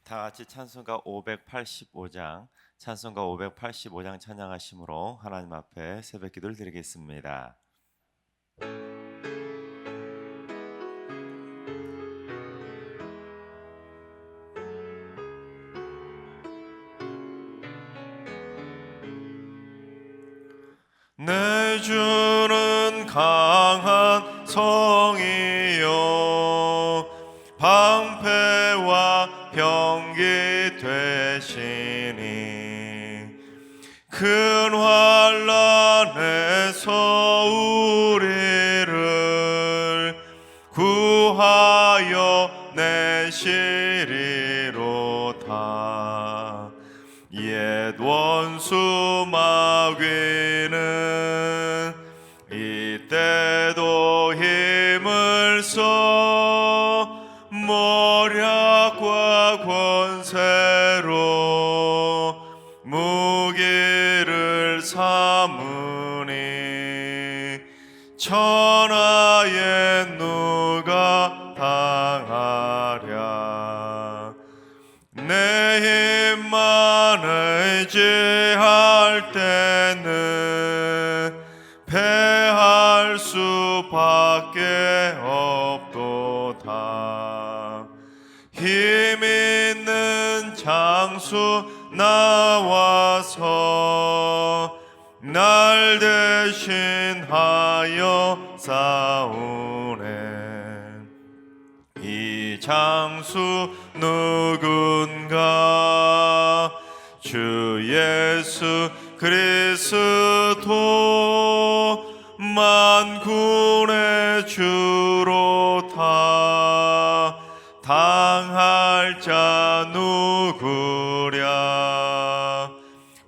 다 같이 찬송가 585장 찬양하심으로 하나님 앞에 새벽 기도를 드리겠습니다. 내 주는 강한 성이요 방패와 병기 되시니 큰 환난에서 우리를 구하여 내시리로다. 옛 원수 마귀는 이때도 힘을 써 모략과 권세로 무기를 삼으니 천하에 누가 당하랴. 내 힘만 의지할 때는 패할 수밖에 없도다. 힘 있는 장수 나와서 날 대신하여 싸우네. 이 장수 누군가? 주 예수 그리스도 만군의 주로다. 당할 자 누구랴?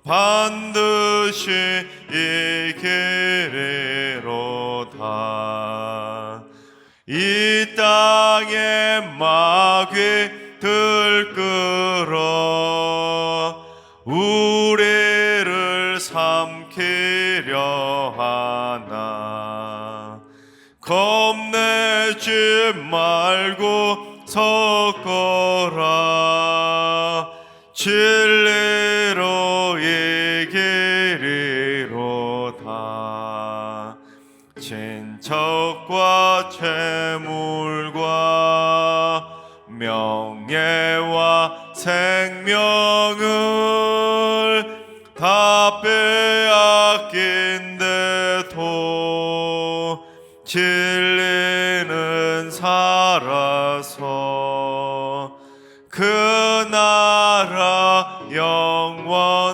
반드시 이기리로다. 이 땅에 마귀들 끌어 우리를 삼키려 하나. 겁내지 말고 섰거라. 진리로 이기리로다. 친척과 재물과 명예와 생명을 다 빼앗긴데도 진리는 살아서 그 나라 영원하리라.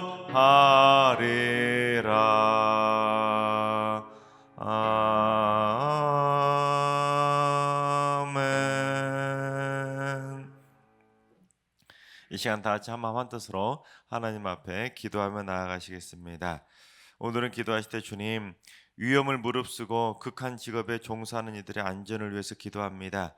아멘. 이 시간 다 같이 한마음 한뜻으로 하나님 앞에 기도하며 나아가시겠습니다. 오늘은 기도하실 때 주님, 위험을 무릅쓰고 극한 직업에 종사하는 이들의 안전을 위해서 기도합니다.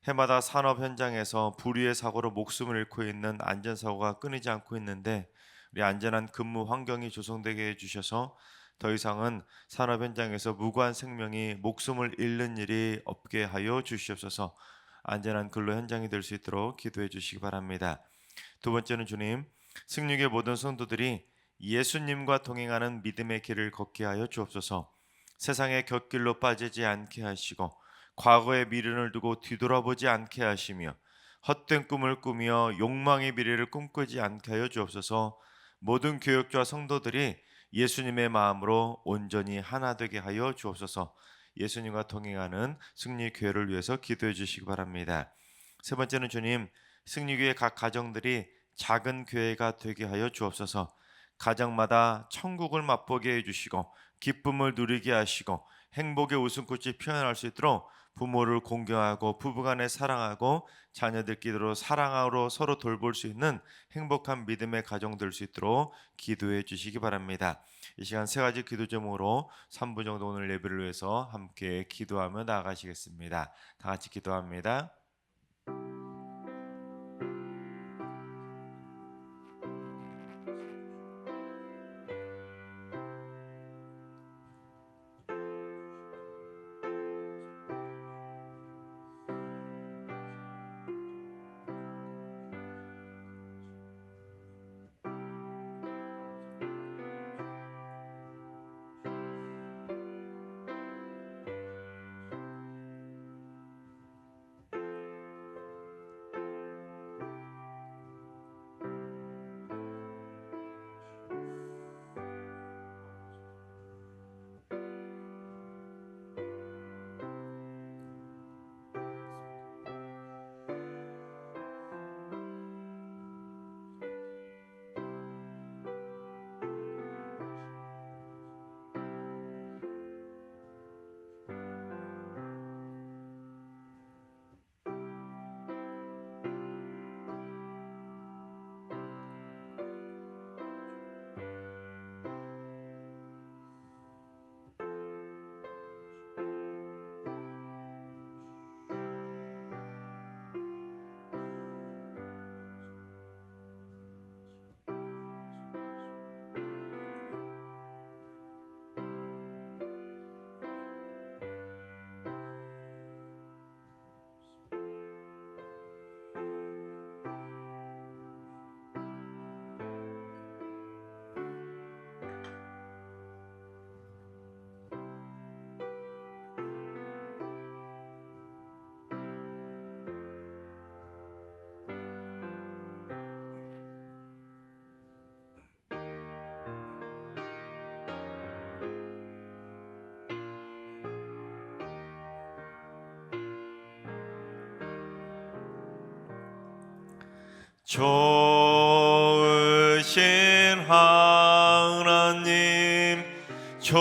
해마다 산업 현장에서 불의의 사고로 목숨을 잃고 있는 안전사고가 끊이지 않고 있는데 우리 안전한 근무 환경이 조성되게 해주셔서 더 이상은 산업 현장에서 무고한 생명이 목숨을 잃는 일이 없게 하여 주시옵소서. 안전한 근로 현장이 될 수 있도록 기도해 주시기 바랍니다. 두 번째는 주님, 승리의 모든 성도들이 예수님과 동행하는 믿음의 길을 걷게 하여 주옵소서. 세상의 곁길로 빠지지 않게 하시고 과거의 미련을 두고 뒤돌아보지 않게 하시며 헛된 꿈을 꾸며 욕망의 미래를 꿈꾸지 않게 하여 주옵소서. 모든 교역자와 성도들이 예수님의 마음으로 온전히 하나 되게 하여 주옵소서. 예수님과 동행하는 승리교회를 위해서 기도해 주시기 바랍니다. 세 번째는 주님, 승리교회 각 가정들이 작은 교회가 되게 하여 주옵소서. 가정마다 천국을 맛보게 해주시고 기쁨을 누리게 하시고 행복의 웃음꽃이 피어날 수 있도록 부모를 공경하고 부부간에 사랑하고 자녀들끼리로 사랑으로 서로 돌볼 수 있는 행복한 믿음의 가정 될 수 있도록 기도해 주시기 바랍니다. 이 시간 세 가지 기도 제목으로 3분 정도 오늘 예배를 위해서 함께 기도하며 나아가시겠습니다. 다 같이 기도합니다. 좋으신 하나님, 좋으신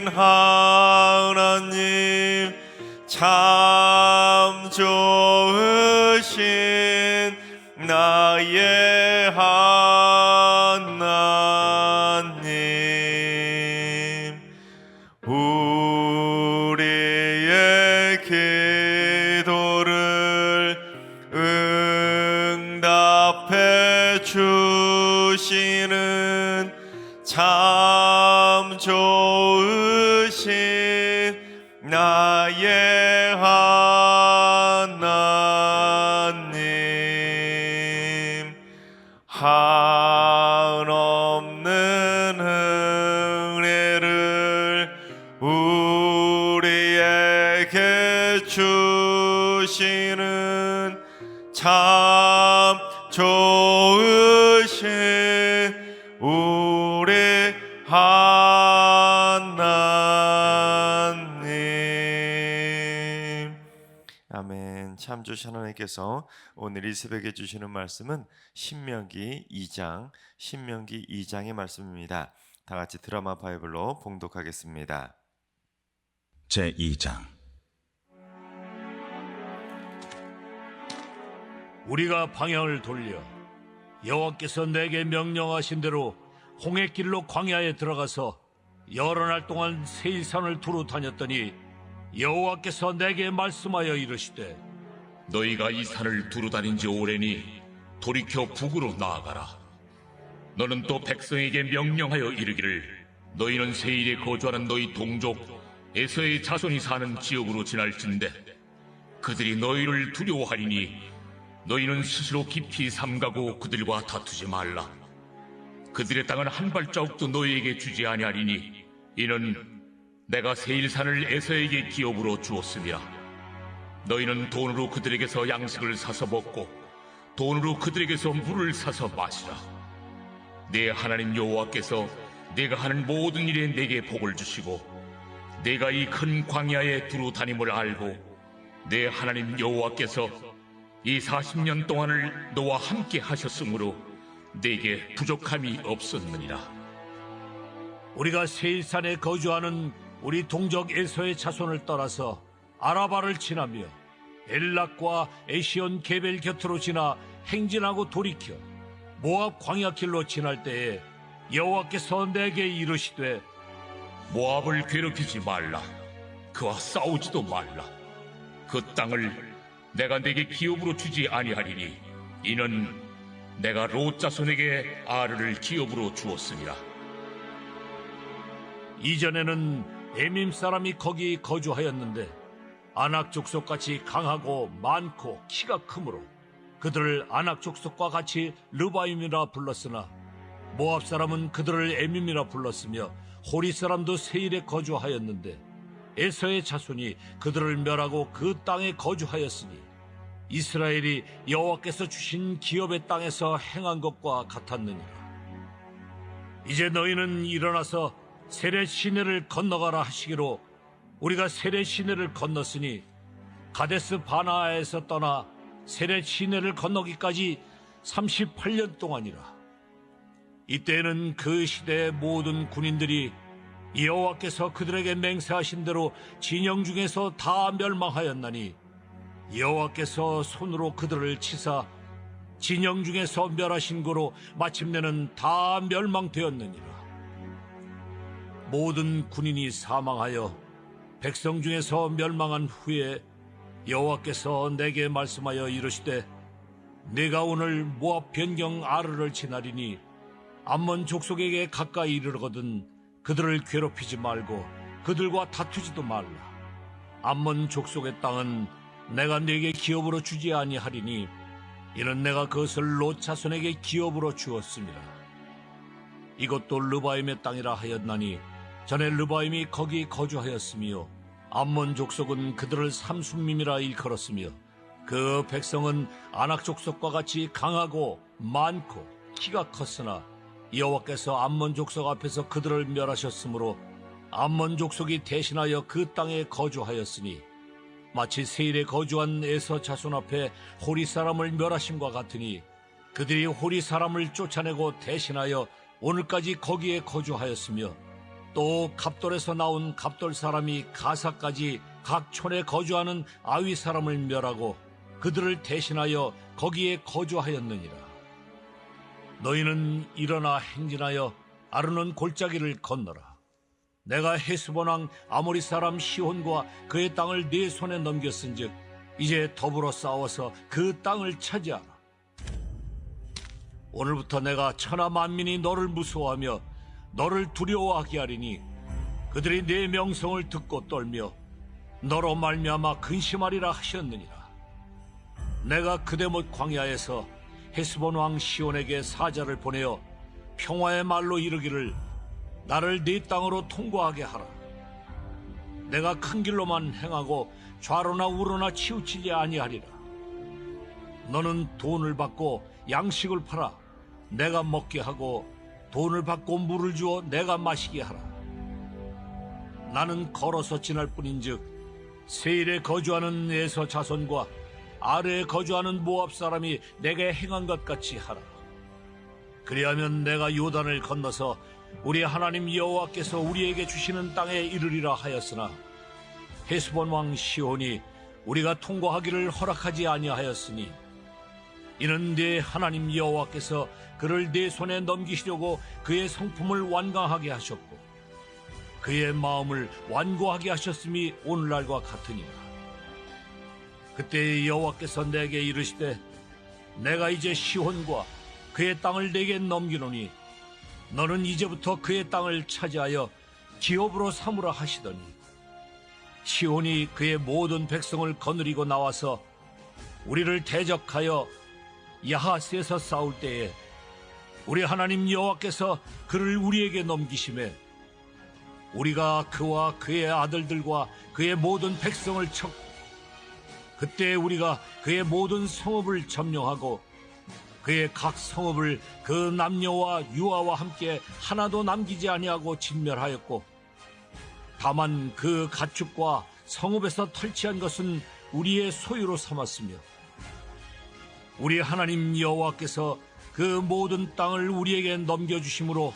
하나님, 참 좋으신 나의 하나님, 우리의 기도를 응답해 주시는 참 좋으신 나의 하나님, 한없는 은혜를 우리에게 주시는 참 좋으신 우리 하나님. 아멘. 참 좋으신 하나님께서 오늘 이 새벽에 주시는 말씀은 신명기 2장의 말씀입니다. 다 같이 드라마 바이블로 봉독하겠습니다. 제2장. 우리가 방향을 돌려 여호와께서 내게 명령하신 대로 홍해길로 광야에 들어가서 여러 날 동안 세일산을 두루 다녔더니 여호와께서 내게 말씀하여 이르시되, 너희가 이 산을 두루 다닌 지 오래니 돌이켜 북으로 나아가라. 너는 또 백성에게 명령하여 이르기를, 너희는 세일에 거주하는 너희 동족 에서의 자손이 사는 지역으로 지날진대 그들이 너희를 두려워하리니 너희는 스스로 깊이 삼가고 그들과 다투지 말라. 그들의 땅은 한 발자국도 너희에게 주지 아니하리니 이는 내가 세일산을 에서에게 기업으로 주었음이라. 너희는 돈으로 그들에게서 양식을 사서 먹고 돈으로 그들에게서 물을 사서 마시라. 내 하나님 여호와께서 내가 하는 모든 일에 내게 복을 주시고 내가 이 큰 광야에 두루 다님을 알고 내 하나님 여호와께서 이 40년 동안을 너와 함께 하셨으므로 내게 부족함이 없었느니라. 우리가 세일산에 거주하는 우리 동족 에서의 자손을 떠나서 아라바를 지나며 엘락과 에시온 게벨 곁으로 지나 행진하고 돌이켜 모압 광야길로 지날 때에 여호와께서 내게 이르시되, 모압을 괴롭히지 말라. 그와 싸우지도 말라. 그 땅을 내가 내게 기업으로 주지 아니하리니 이는 내가 롯 자손에게 아르를 기업으로 주었습니다. 이전에는 에밈 사람이 거기 거주하였는데 아낙 족속같이 강하고 많고 키가 크므로 그들을 아낙 족속과 같이 르바임이라 불렀으나 모압 사람은 그들을 에밈이라 불렀으며 호리 사람도 세일에 거주하였는데 에서의 자손이 그들을 멸하고 그 땅에 거주하였으니 이스라엘이 여호와께서 주신 기업의 땅에서 행한 것과 같았느니라. 이제 너희는 일어나서 세렛 시내를 건너가라 하시기로 우리가 세렛 시내를 건넜으니 가데스 바나아에서 떠나 세렛 시내를 건너기까지 38년 동안이라. 이때에는 그 시대의 모든 군인들이 여호와께서 그들에게 맹세하신 대로 진영 중에서 다 멸망하였나니 여호와께서 손으로 그들을 치사 진영 중에서 멸하신 거로 마침내는 다 멸망되었느니라. 모든 군인이 사망하여 백성 중에서 멸망한 후에 여호와께서 내게 말씀하여 이르시되, 내가 오늘 모압 변경 아르를 지나리니 암몬 족속에게 가까이 이르거든 그들을 괴롭히지 말고 그들과 다투지도 말라. 암몬 족속의 땅은 내가 네게 기업으로 주지 아니하리니 이는 내가 그것을 롯 자손에게 기업으로 주었습니다. 이것도 르바임의 땅이라 하였나니 전에 르바임이 거기 거주하였으며 암몬 족속은 그들을 삼순밈이라 일컬었으며 그 백성은 아낙 족속과 같이 강하고 많고 키가 컸으나 여호와께서 암몬 족속 앞에서 그들을 멸하셨으므로 암몬 족속이 대신하여 그 땅에 거주하였으니 마치 세일에 거주한 에서 자손 앞에 호리 사람을 멸하심과 같으니 그들이 호리 사람을 쫓아내고 대신하여 오늘까지 거기에 거주하였으며 또 갑돌에서 나온 갑돌 사람이 가사까지 각 촌에 거주하는 아위 사람을 멸하고 그들을 대신하여 거기에 거주하였느니라. 너희는 일어나 행진하여 아르논 골짜기를 건너라. 내가 헤스본 왕 아모리 사람 시혼과 그의 땅을 네 손에 넘겼은즉 이제 더불어 싸워서 그 땅을 차지하라. 오늘부터 내가 천하 만민이 너를 무서워하며 너를 두려워하게 하리니 그들이 네 명성을 듣고 떨며 너로 말미암아 근심하리라 하셨느니라. 내가 그대못 광야에서 헤스본 왕 시온에게 사자를 보내어 평화의 말로 이르기를 나를 네 땅으로 통과하게 하라. 내가 큰 길로만 행하고 좌로나 우로나 치우치지 아니하리라. 너는 돈을 받고 양식을 팔아 내가 먹게 하고 돈을 받고 물을 주어 내가 마시게 하라. 나는 걸어서 지날 뿐인즉 세일에 거주하는 에서 자손과 아래에 거주하는 모압 사람이 내게 행한 것 같이 하라. 그리하면 내가 요단을 건너서 우리 하나님 여호와께서 우리에게 주시는 땅에 이르리라 하였으나 헤스본 왕 시온이 우리가 통과하기를 허락하지 아니하였으니 이는 네 하나님 여호와께서 그를 네 손에 넘기시려고 그의 성품을 완강하게 하셨고 그의 마음을 완고하게 하셨음이 오늘날과 같으니라. 그때 여호와께서 내게 이르시되 내가 이제 시온과 그의 땅을 내게 넘기노니 너는 이제부터 그의 땅을 차지하여 기업으로 삼으라 하시더니 시온이 그의 모든 백성을 거느리고 나와서 우리를 대적하여 야하스에서 싸울 때에 우리 하나님 여호와께서 그를 우리에게 넘기심에 우리가 그와 그의 아들들과 그의 모든 백성을 쳤고 그때 우리가 그의 모든 성읍을 점령하고 그의 각 성읍을 그 남녀와 유아와 함께 하나도 남기지 아니하고 진멸하였고 다만 그 가축과 성읍에서 털취한 것은 우리의 소유로 삼았으며 우리 하나님 여호와께서 그 모든 땅을 우리에게 넘겨주심으로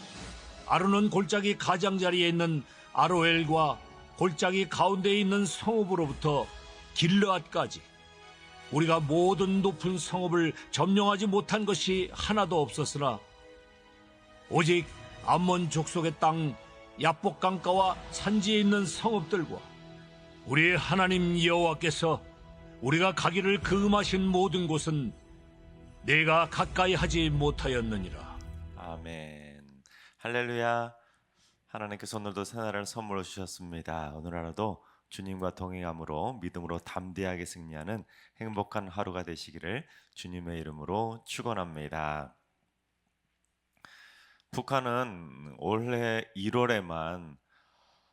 아르논 골짜기 가장자리에 있는 아로엘과 골짜기 가운데에 있는 성읍으로부터 길르앗까지 우리가 모든 높은 성읍을 점령하지 못한 것이 하나도 없었으나 오직 암몬 족속의 땅 야복 강가와 산지에 있는 성읍들과 우리 하나님 여호와께서 우리가 가기를 금하신 모든 곳은 내가 가까이 하지 못하였느니라. 아멘. 할렐루야. 하나님께서 오늘도 새날을 선물로 주셨습니다. 오늘 하루도 주님과 동행함으로 믿음으로 담대하게 승리하는 행복한 하루가 되시기를 주님의 이름으로 축원합니다. 북한은 올해 1월에만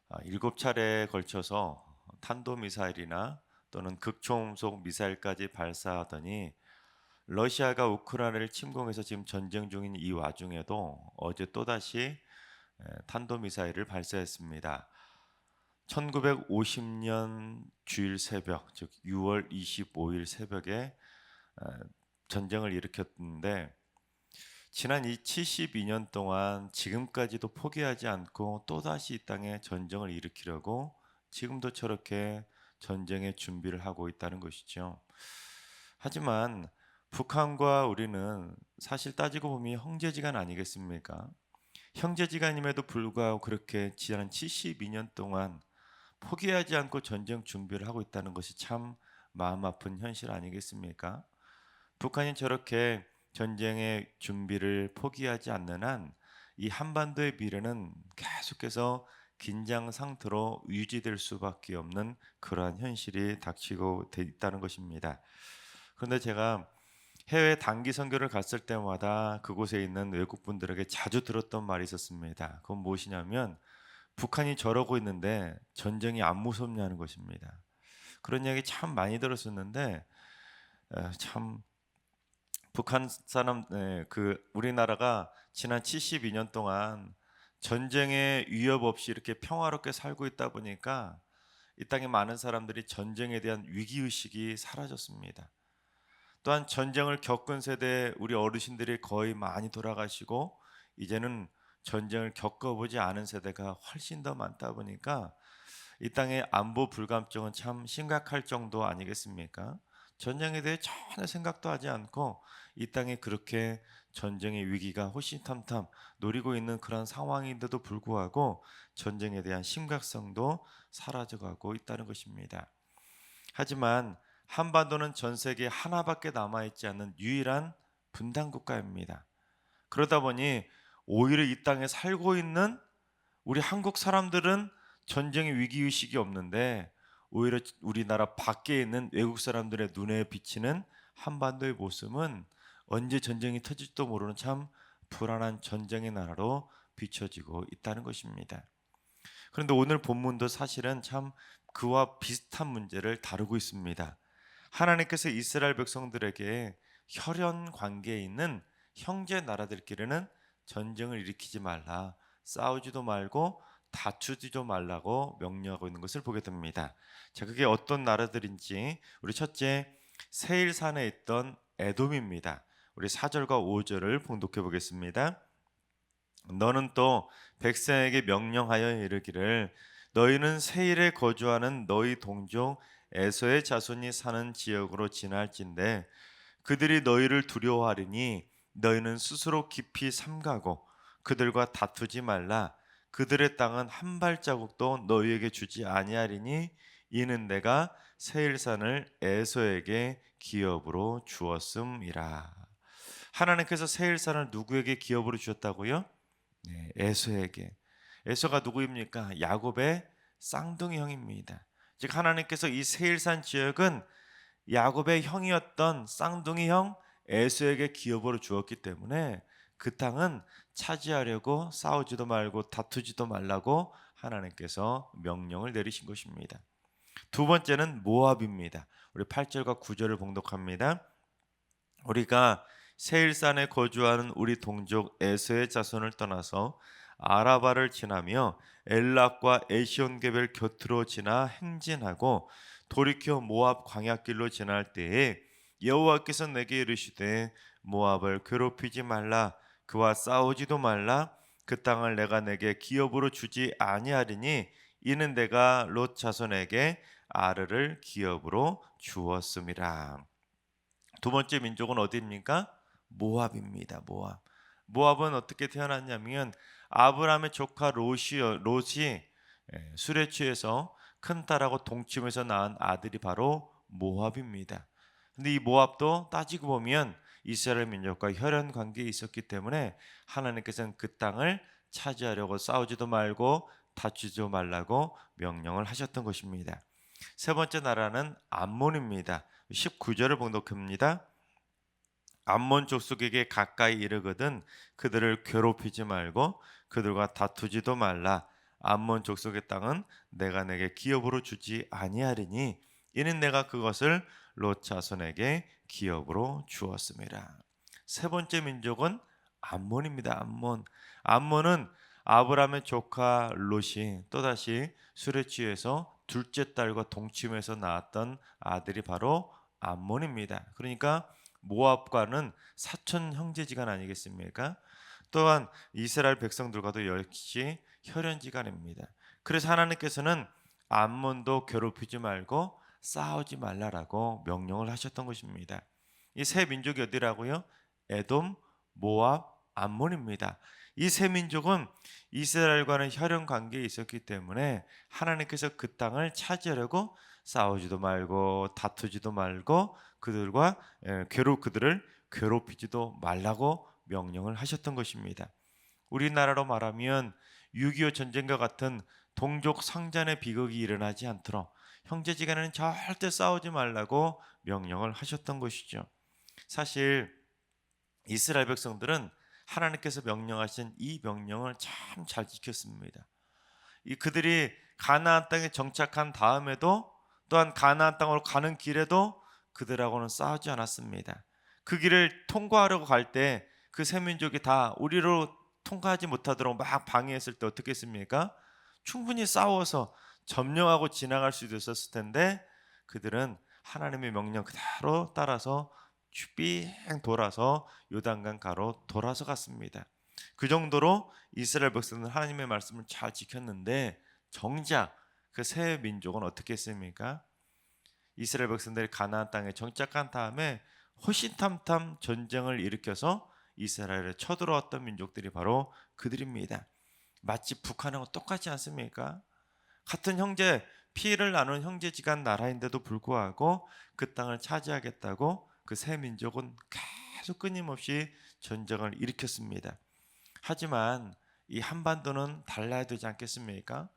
7차례에 걸쳐서 탄도미사일이나 또는 극초음속 미사일까지 발사하더니 러시아가 우크라이나를 침공해서 지금 전쟁 중인 이 와중에도 어제 또다시 탄도미사일을 발사했습니다. 1950년 주일 새벽, 즉 6월 25일 새벽에 전쟁을 일으켰는데 지난 이 72년 동안 지금까지도 포기하지 않고 또다시 이 땅에 전쟁을 일으키려고 지금도 저렇게 전쟁의 준비를 하고 있다는 것이죠. 하지만 북한과 우리는 사실 따지고 보면 형제지간 아니겠습니까? 형제지간임에도 불구하고 그렇게 지난 72년 동안 포기하지 않고 전쟁 준비를 하고 있다는 것이 참 마음 아픈 현실 아니겠습니까? 북한이 저렇게 전쟁의 준비를 포기하지 않는 한 이 한반도의 미래는 계속해서 긴장 상태로 유지될 수밖에 없는 그러한 현실이 닥치고 있다는 것입니다. 그런데 제가 해외 단기 선교를 갔을 때마다 그곳에 있는 외국분들에게 자주 들었던 말이 있었습니다. 그건 무엇이냐면 북한이 저러고 있는데 전쟁이 안 무섭냐는 것입니다. 그런 이야기 참 많이 들었었는데 참 북한 사람 우리나라가 지난 72년 동안 전쟁의 위협 없이 이렇게 평화롭게 살고 있다 보니까 이 땅에 많은 사람들이 전쟁에 대한 위기의식이 사라졌습니다. 또한 전쟁을 겪은 세대 우리 어르신들이 거의 많이 돌아가시고 이제는 전쟁을 겪어보지 않은 세대가 훨씬 더 많다 보니까 이 땅의 안보 불감증은 참 심각할 정도 아니겠습니까? 전쟁에 대해 전혀 생각도 하지 않고 이 땅에 그렇게 전쟁의 위기가 호시탐탐 노리고 있는 그런 상황인데도 불구하고 전쟁에 대한 심각성도 사라져가고 있다는 것입니다. 하지만 한반도는 전 세계 하나밖에 남아있지 않는 유일한 분단 국가입니다. 그러다 보니 오히려 이 땅에 살고 있는 우리 한국 사람들은 전쟁의 위기의식이 없는데 오히려 우리나라 밖에 있는 외국 사람들의 눈에 비치는 한반도의 모습은 언제 전쟁이 터질지도 모르는 참 불안한 전쟁의 나라로 비춰지고 있다는 것입니다. 그런데 오늘 본문도 사실은 참 그와 비슷한 문제를 다루고 있습니다. 하나님께서 이스라엘 백성들에게 혈연 관계에 있는 형제 나라들끼리는 전쟁을 일으키지 말라, 싸우지도 말고 다투지도 말라고 명령하고 있는 것을 보게 됩니다. 자, 그게 어떤 나라들인지 우리 첫째 세일산에 있던 에돔입니다. 우리 4절과 5절을 봉독해 보겠습니다. 너는 또 백성에게 명령하여 이르기를 너희는 세일에 거주하는 너희 동족 에서의 자손이 사는 지역으로 지날진대 그들이 너희를 두려워하리니 너희는 스스로 깊이 삼가고 그들과 다투지 말라. 그들의 땅은 한 발자국도 너희에게 주지 아니하리니 이는 내가 세일산을 에서에게 기업으로 주었음이라. 하나님께서 세일산을 누구에게 기업으로 주셨다고요? 네, 에서에게. 에서가 누구입니까? 야곱의 쌍둥이 형입니다. 즉 하나님께서 이 세일산 지역은 야곱의 형이었던 쌍둥이 형 에서에게 기업으로 주었기 때문에 그 땅은 차지하려고 싸우지도 말고 다투지도 말라고 하나님께서 명령을 내리신 것입니다. 두 번째는 모압입니다. 우리 8절과 9절을 봉독합니다. 우리가 세일산에 거주하는 우리 동족 에서의 자손을 떠나서 아라바를 지나며 엘락과 에시온게벨 곁으로 지나 행진하고 돌이켜 모압 광야길로 지날 때에 여호와께서 내게 이르시되 모압을 괴롭히지 말라 그와 싸우지도 말라 그 땅을 내가 내게 기업으로 주지 아니하리니 이는 내가 롯 자손에게 아르를 기업으로 주었음이라. 두 번째 민족은 어디입니까? 모압입니다. 모압은 어떻게 태어났냐면 아브라함의 조카 롯이 술에 취해서 큰 딸하고 동침해서 낳은 아들이 바로 모압입니다. 근데 이 모압도 따지고 보면 이스라엘 민족과 혈연 관계에 있었기 때문에 하나님께서는 그 땅을 차지하려고 싸우지도 말고 다투지도 말라고 명령을 하셨던 것입니다. 세 번째 나라는 암몬입니다. 19절을 봉독합니다. 암몬 족속에게 가까이 이르거든 그들을 괴롭히지 말고 그들과 다투지도 말라. 암몬 족속의 땅은 내가 내게 기업으로 주지 아니하리니 이는 내가 그것을 롯 자손에게 기업으로 주었음이라. 세 번째 민족은 암몬입니다. 암몬은 아브라함의 조카 롯이 또다시 술에 취해서 둘째 딸과 동침해서 낳았던 아들이 바로 암몬입니다. 그러니까 모압과는 사촌 형제지간 아니겠습니까? 또한 이스라엘 백성들과도 역시 혈연지간입니다. 그래서 하나님께서는 암몬도 괴롭히지 말고 싸우지 말라라고 명령을 하셨던 것입니다. 이 세 민족이 어디라고요? 에돔, 모압, 암몬입니다. 이 세 민족은 이스라엘과는 혈연 관계에 있었기 때문에 하나님께서 그 땅을 차지하려고 싸우지도 말고 다투지도 말고 그들과 그들을 괴롭히지도 말라고 명령을 하셨던 것입니다. 우리나라로 말하면 6.25 전쟁과 같은 동족 상잔의 비극이 일어나지 않도록 형제지간에는 절대 싸우지 말라고 명령을 하셨던 것이죠. 사실 이스라엘 백성들은 하나님께서 명령하신 이 명령을 참 잘 지켰습니다. 그들이 가나안 땅에 정착한 다음에도 또한 가나안 땅으로 가는 길에도 그들하고는 싸우지 않았습니다. 그 길을 통과하려고 갈 때 그 세 민족이 다 우리로 통과하지 못하도록 막 방해했을 때 어떻게 했습니까? 충분히 싸워서 점령하고 지나갈 수도 있었을 텐데 그들은 하나님의 명령 그대로 따라서 빙 돌아서 요단강 가로 돌아서 갔습니다. 그 정도로 이스라엘 백성은 하나님의 말씀을 잘 지켰는데 정작 그 새 민족은 어떻게 했습니까? 이스라엘 백성들이 가나안 땅에 정착한 다음에 호시탐탐 전쟁을 일으켜서 이스라엘에 쳐들어왔던 민족들이 바로 그들입니다. 마치 북한하고 똑같지 않습니까? 같은 형제, 피해를 나눈 형제지간 나라인데도 불구하고 그 땅을 차지하겠다고 그 새 민족은 계속 끊임없이 전쟁을 일으켰습니다. 하지만 이 한반도는 달라야 되지 않겠습니까?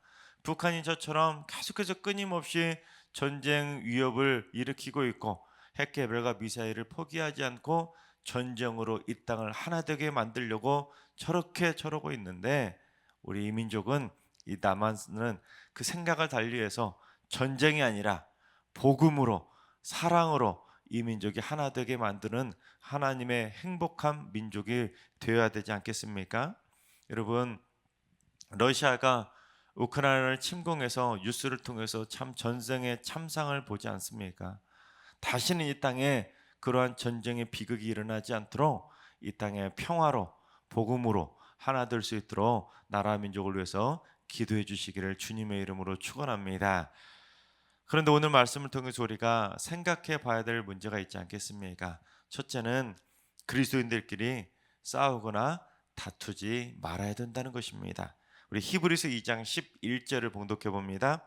북한이 저처럼 계속해서 끊임없이 전쟁 위협을 일으키고 있고 핵개발과 미사일을 포기하지 않고 전쟁으로 이 땅을 하나 되게 만들려고 저러고 있는데 우리 이민족은 이 남한은 그 생각을 달리해서 전쟁이 아니라 복음으로 사랑으로 이 민족이 하나 되게 만드는 하나님의 행복한 민족이 되어야 되지 않겠습니까? 여러분, 러시아가 우크라이나를 침공해서 뉴스를 통해서 참 전쟁의 참상을 보지 않습니까? 다시는 이 땅에 그러한 전쟁의 비극이 일어나지 않도록 이 땅의 평화로 복음으로 하나 될 수 있도록 나라 민족을 위해서 기도해 주시기를 주님의 이름으로 축원합니다. 그런데 오늘 말씀을 통해서 우리가 생각해 봐야 될 문제가 있지 않겠습니까? 첫째는 그리스도인들끼리 싸우거나 다투지 말아야 된다는 것입니다. 우리 히브리서 2장 11절을 봉독해 봅니다.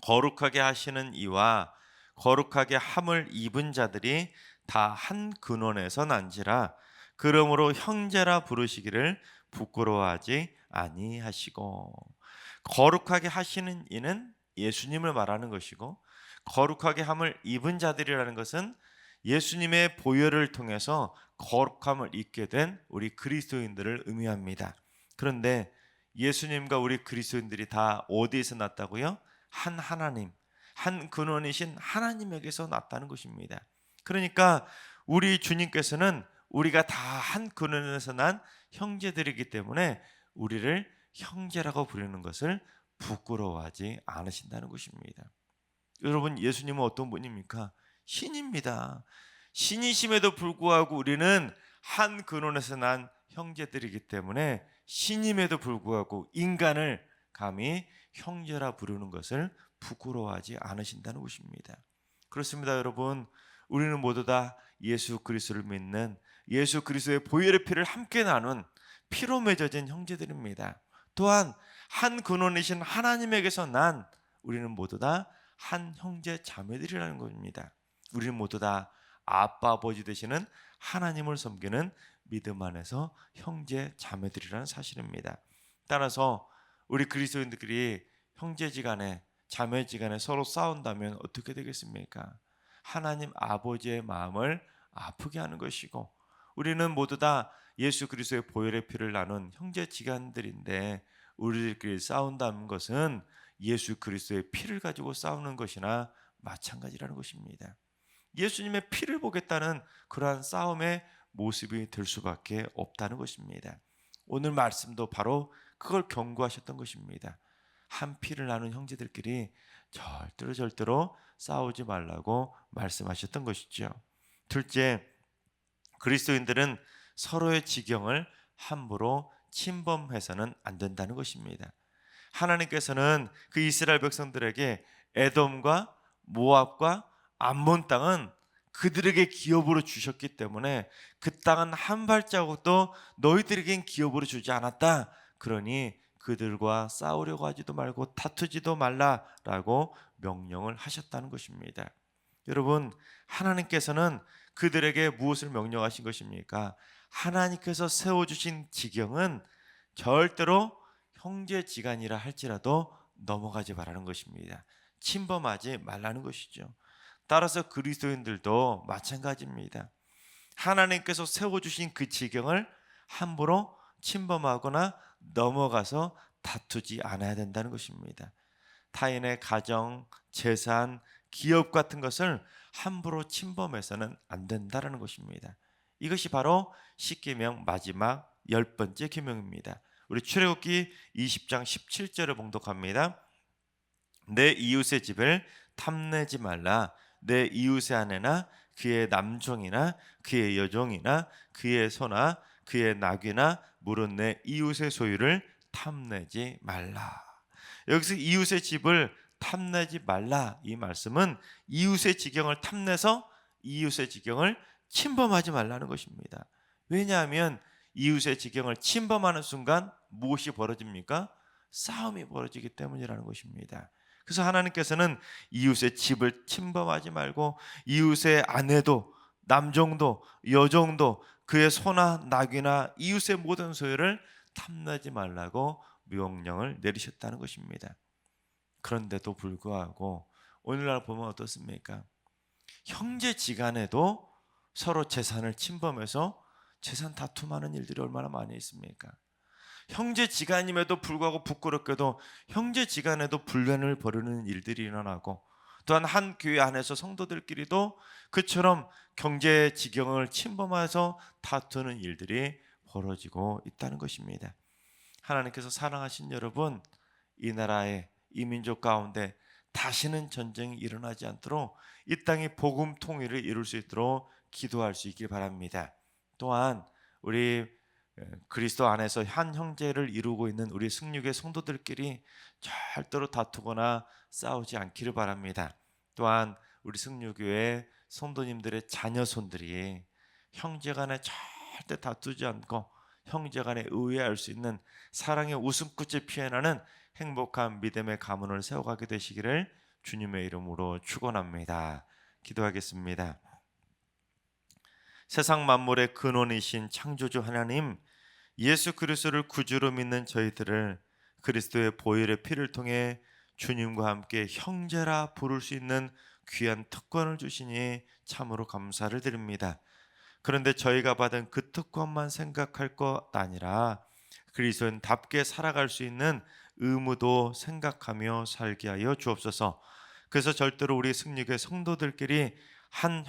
거룩하게 하시는 이와 거룩하게 함을 입은 자들이 다 한 근원에서 난지라 그러므로 형제라 부르시기를 부끄러워하지 아니하시고. 거룩하게 하시는 이는 예수님을 말하는 것이고 거룩하게 함을 입은 자들이라는 것은 예수님의 보혈을 통해서 거룩함을 입게 된 우리 그리스도인들을 의미합니다. 그런데 예수님과 우리 그리스도인들이 다 어디에서 났다고요? 한 하나님, 한 근원이신 하나님에게서 났다는 것입니다. 그러니까 우리 주님께서는 우리가 다 한 근원에서 난 형제들이기 때문에 우리를 형제라고 부르는 것을 부끄러워하지 않으신다는 것입니다. 여러분, 예수님은 어떤 분입니까? 신입니다. 신이심에도 불구하고 우리는 한 근원에서 난 형제들이기 때문에 신임에도 불구하고 인간을 감히 형제라 부르는 것을 부끄러워하지 않으신다는 것입니다. 그렇습니다, 여러분. 우리는 모두 다 예수 그리스도를 믿는 예수 그리스도의 보혈의 피를 함께 나눈 피로 맺어진 형제들입니다. 또한 한 근원이신 하나님에게서 난 우리는 모두 다 한 형제 자매들이라는 겁니다. 우리는 모두 다 아빠 아버지 되시는 하나님을 섬기는 믿음 안에서 형제 자매들이라는 사실입니다. 따라서 우리 그리스도인들끼리 형제지간에 자매지간에 서로 싸운다면 어떻게 되겠습니까? 하나님 아버지의 마음을 아프게 하는 것이고 우리는 모두 다 예수 그리스도의 보혈의 피를 나눈 형제지간들인데 우리들끼리 싸운다는 것은 예수 그리스도의 피를 가지고 싸우는 것이나 마찬가지라는 것입니다. 예수님의 피를 보겠다는 그러한 싸움의 모습이 될 수밖에 없다는 것입니다. 오늘 말씀도 바로 그걸 경고하셨던 것입니다. 한 피를 나눈 형제들끼리 절대로 싸우지 말라고 말씀하셨던 것이죠. 둘째, 그리스도인들은 서로의 지경을 함부로 침범해서는 안 된다는 것입니다. 하나님께서는 그 이스라엘 백성들에게 에돔과 모압과 암몬 땅은 그들에게 기업으로 주셨기 때문에 그 땅은 한 발자국도 너희들에겐 기업으로 주지 않았다. 그러니 그들과 싸우려고 하지도 말고 다투지도 말라라고 명령을 하셨다는 것입니다. 여러분, 하나님께서는 그들에게 무엇을 명령하신 것입니까? 하나님께서 세워주신 지경은 절대로 형제지간이라 할지라도 넘어가지 말라는 것입니다. 침범하지 말라는 것이죠. 따라서 그리스도인들도 마찬가지입니다. 하나님께서 세워주신 그 지경을 함부로 침범하거나 넘어가서 다투지 않아야 된다는 것입니다. 타인의 가정, 재산, 기업 같은 것을 함부로 침범해서는 안 된다는 것입니다. 이것이 바로 십계명 마지막 10번째 계명입니다. 우리 출애굽기 20장 17절을 봉독합니다. 내 이웃의 집을 탐내지 말라. 내 이웃의 아내나 그의 남종이나 그의 여종이나 그의 소나 그의 나귀나 물은 내 이웃의 소유를 탐내지 말라. 여기서 이웃의 집을 탐내지 말라, 이 말씀은 이웃의 지경을 탐내서 이웃의 지경을 침범하지 말라는 것입니다. 왜냐하면 이웃의 지경을 침범하는 순간 무엇이 벌어집니까? 싸움이 벌어지기 때문이라는 것입니다. 그래서 하나님께서는 이웃의 집을 침범하지 말고 이웃의 아내도 남종도 여종도 그의 소나 나귀나 이웃의 모든 소유를 탐내지 말라고 명령을 내리셨다는 것입니다. 그런데도 불구하고 오늘날 보면 어떻습니까? 형제지간에도 서로 재산을 침범해서 재산 다툼하는 일들이 얼마나 많이 있습니까? 형제지간임에도 불구하고 부끄럽게도 형제지간에도 불륜을 벌이는 일들이 일어나고, 또한 한 교회 안에서 성도들끼리도 그처럼 경제 지경을 침범해서 다투는 일들이 벌어지고 있다는 것입니다. 하나님께서 사랑하신 여러분, 이 나라의 이 민족 가운데 다시는 전쟁이 일어나지 않도록 이 땅이 복음 통일을 이룰 수 있도록 기도할 수 있길 바랍니다. 또한 우리 그리스도 안에서 한 형제를 이루고 있는 우리 승육의 성도들끼리 절대로 다투거나 싸우지 않기를 바랍니다. 또한 우리 승육교회 성도님들의 자녀손들이 형제간에 절대 다투지 않고 형제간에 의회할 수 있는 사랑의 웃음꽃을 피어나는 행복한 믿음의 가문을 세워가게 되시기를 주님의 이름으로 축원합니다. 기도하겠습니다. 세상 만물의 근원이신 창조주 하나님, 예수 그리스도를 구주로 믿는 저희들을 그리스도의 보혈의 피를 통해 주님과 함께 형제라 부를 수 있는 귀한 특권을 주시니 참으로 감사를 드립니다. 그런데 저희가 받은 그 특권만 생각할 것 아니라 그리스도인답게 살아갈 수 있는 의무도 생각하며 살게 하여 주옵소서. 그래서 절대로 우리 승리교회 성도들끼리 한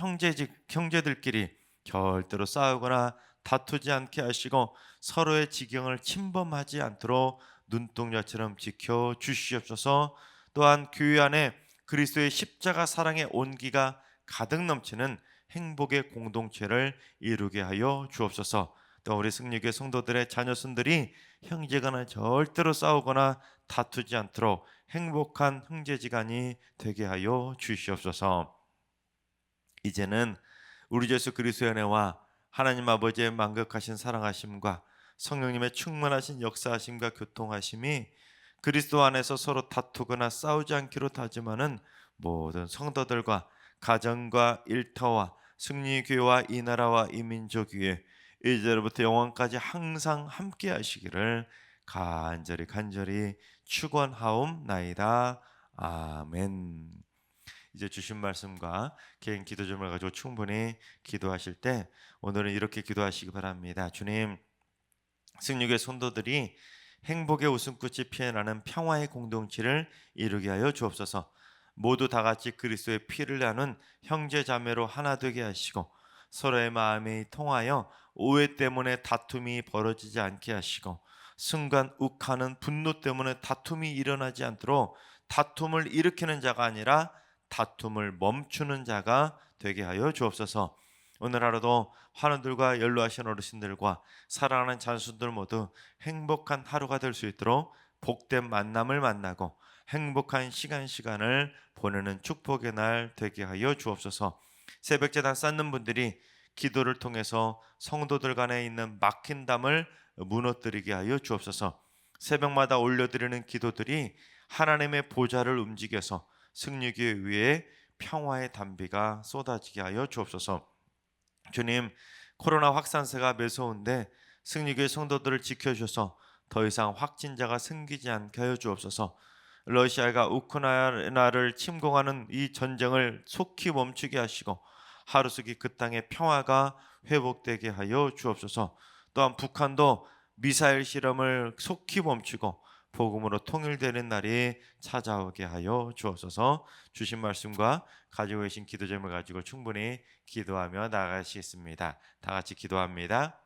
형제들끼리 절대로 싸우거나 다투지 않게 하시고 서로의 지경을 침범하지 않도록 눈동자처럼 지켜 주시옵소서. 또한 교회 안에 그리스도의 십자가 사랑의 온기가 가득 넘치는 행복의 공동체를 이루게 하여 주옵소서. 또 우리 승리교회 성도들의 자녀손들이 형제간에 절대로 싸우거나 다투지 않도록 행복한 형제지간이 되게 하여 주시옵소서. 이제는 우리 예수 그리스도의 은혜와 하나님 아버지의 만극하신 사랑하심과 성령님의 충만하신 역사하심과 교통하심이 그리스도 안에서 서로 다투거나 싸우지 않기로 다짐하는 모든 성도들과 가정과 일터와 승리교회와 이 나라와 이 민족 위에 이제로부터 영원까지 항상 함께 하시기를 간절히 축원하옵나이다. 아멘. 이제 주신 말씀과 개인 기도 점을 가지고 충분히 기도하실 때 오늘은 이렇게 기도하시기 바랍니다. 주님, 승리교회 성도들이 행복의 웃음꽃이 피어나는 평화의 공동체를 이루게 하여 주옵소서. 모두 다 같이 그리스도의 피를 나눈 형제 자매로 하나 되게 하시고 서로의 마음이 통하여 오해 때문에 다툼이 벌어지지 않게 하시고 순간 욱하는 분노 때문에 다툼이 일어나지 않도록 다툼을 일으키는 자가 아니라 다툼을 멈추는 자가 되게 하여 주옵소서. 오늘 하루도 환우들과 연로하신 어르신들과 사랑하는 자손들 모두 행복한 하루가 될 수 있도록 복된 만남을 만나고 행복한 시간을 보내는 축복의 날 되게 하여 주옵소서. 새벽제단 쌓는 분들이 기도를 통해서 성도들 간에 있는 막힌 담을 무너뜨리게 하여 주옵소서. 새벽마다 올려드리는 기도들이 하나님의 보좌를 움직여서 승리교회 위에 평화의 단비가 쏟아지게 하여 주옵소서. 주님, 코로나 확산세가 매서운데 승리교회 성도들을 지켜주셔서 더 이상 확진자가 생기지 않게 하여 주옵소서. 러시아가 우크라이나를 침공하는 이 전쟁을 속히 멈추게 하시고 하루속히 그 땅의 평화가 회복되게 하여 주옵소서. 또한 북한도 미사일 실험을 속히 멈추고 복음으로 통일되는 날이 찾아오게 하여 주옵소서. 주신 말씀과 가지고 계신 기도 제목을 가지고 충분히 기도하며 나아가시겠습니다. 다 같이 기도합니다.